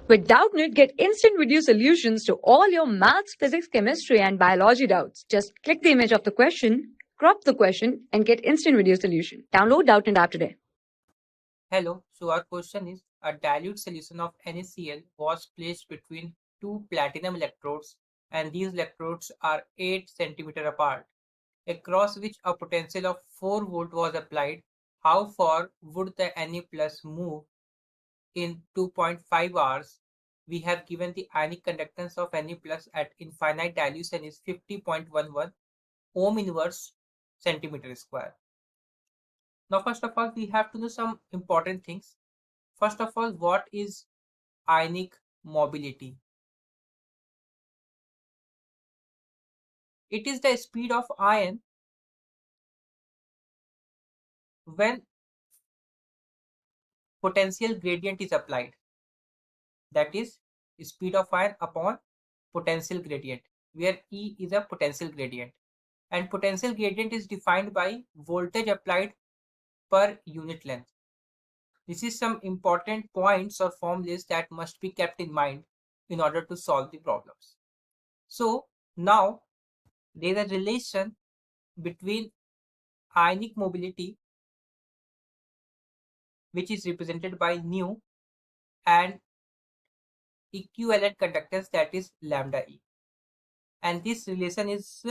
With Doubtnut, get instant video solutions to all your maths, physics, chemistry, and biology doubts. Just click the image of the question, crop the question, and get instant video solution. Download Doubtnut app today. Hello, so our question is a dilute solution of NaCl was placed between two platinum electrodes and these electrodes are 8 cm apart, across which a potential of 4 volt was applied. How far would the Na plus move in 2.5 hours? We have given the ionic conductance of Na plus at infinite dilution is 50.11 ohm inverse centimeter square. Now, first of all, we have to know some important things. First of all, what is ionic mobility? It is the speed of ion when potential gradient is applied. That is speed of ion upon potential gradient, where E is a potential gradient. And potential gradient is defined by voltage applied per unit length. This is some important points or formulas that must be kept in mind in order to solve the problems. So now there is a relation between ionic mobility, which is represented by nu, and equivalent conductance, that is lambda E. And this relation is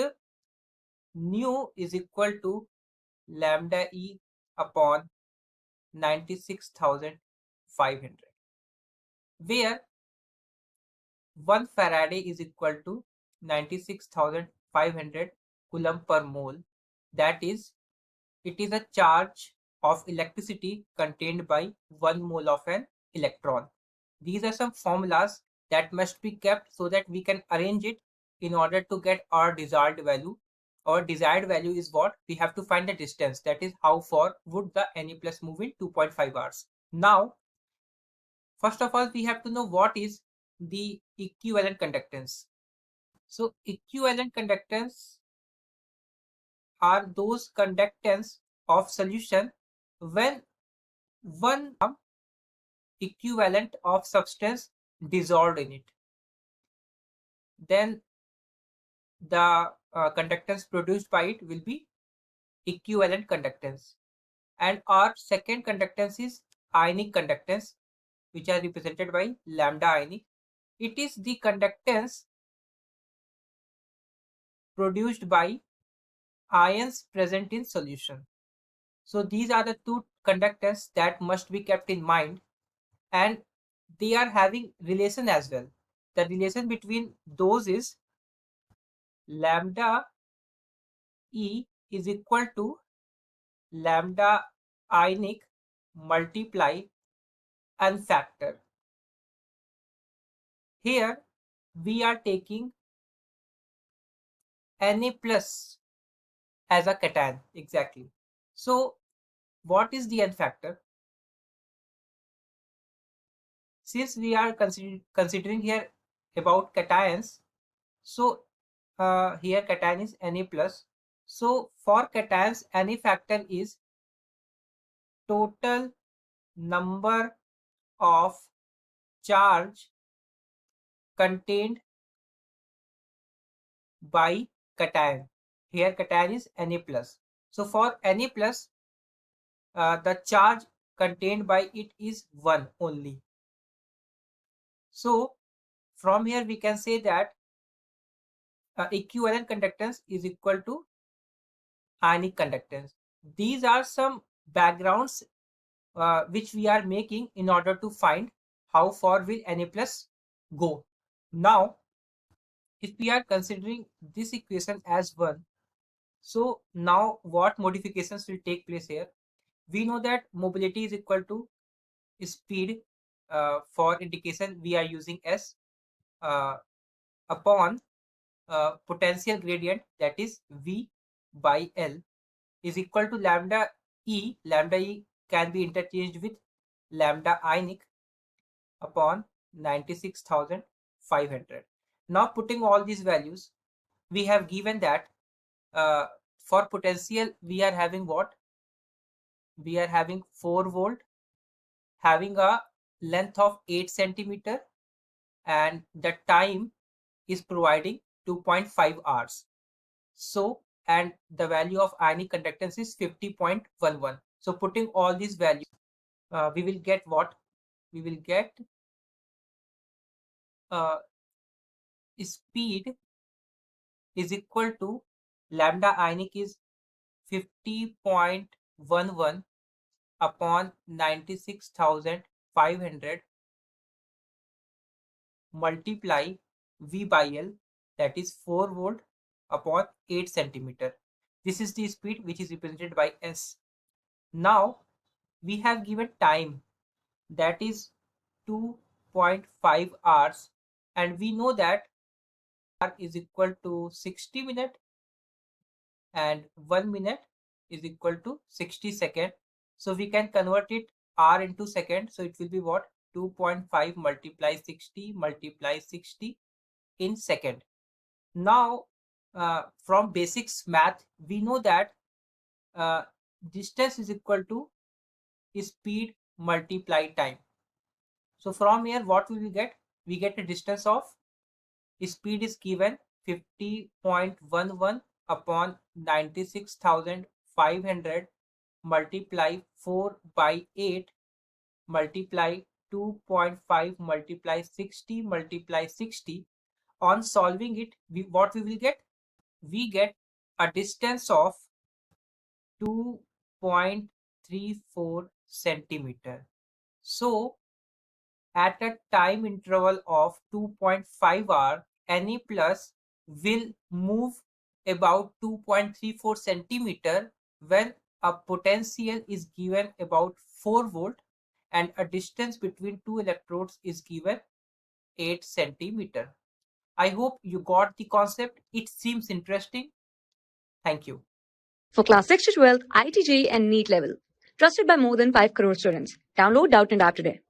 nu is equal to lambda E upon 96,500, where 1 Faraday is equal to 96,500 coulomb per mole. That is, it is a charge of electricity contained by 1 mole of an electron. These are some formulas that must be kept so that we can arrange it in order to get our desired value. Our desired value is what? We have to find the distance, that is how far would the Na plus move in 2.5 hours. Now, first of all, we have to know what is the equivalent conductance. So equivalent conductance are those conductance of solution when one equivalent of substance dissolved in it. Then the conductance produced by it will be equivalent conductance. And our second conductance is ionic conductance, which are represented by lambda ionic. It is the conductance produced by ions present in solution. So these are the two conductance that must be kept in mind, and they are having relation as well. The relation between those is lambda E is equal to lambda ionic multiply n factor. Here we are taking Na plus as a cation, exactly. So what is the n factor? Since we are considering here about cations, so here cation is Na plus. So for cations, Na factor is total number of charge contained by cation. Here cation is Na plus. So for Na plus, the charge contained by it is 1 only. So from here we can say that equivalent conductance is equal to ionic conductance. These are some backgrounds which we are making in order to find how far will Na plus go. Now, if we are considering this equation as 1, so now what modifications will take place here? We know that mobility is equal to speed, for indication we are using S, upon potential gradient, that is V by L, is equal to lambda E. Lambda E can be interchanged with lambda ionic upon 96,500. Now putting all these values, we have given that for potential we are having what? We are having 4 volt, having a length of 8 centimeter, and the time is providing 2.5 hours. So, and the value of ionic conductance is 50.11. So putting all these values, we will get what? We will get speed is equal to lambda ionic is 50.11 upon 96,500 multiply V by L, that is 4 volt upon 8 centimeter. This is the speed which is represented by S. Now we have given time, that is 2.5 hours, and we know that hour is equal to 60 minutes and 1 minute is equal to 60 seconds. So we can convert it hour into second. So it will be what? 2.5 multiply 60 in second. Now from basics math, we know that distance is equal to speed multiply time. So from here what will we get? We get a distance of speed is given 50.11 upon 96,500 multiply 4 by 8 multiply 2.5 multiply 60 multiply 60. On solving it, what we will get? We get a distance of 2.34 centimeter. So at a time interval of 2.5 hour, Na plus will move about 2.34 centimeter when a potential is given about 4 volt and a distance between two electrodes is given 8 centimeter. I hope you got the concept. It seems interesting. Thank you. For class 6 to 12, IIT JEE and NEET level. Trusted by more than 5 crore students. Download Doubtnut App today.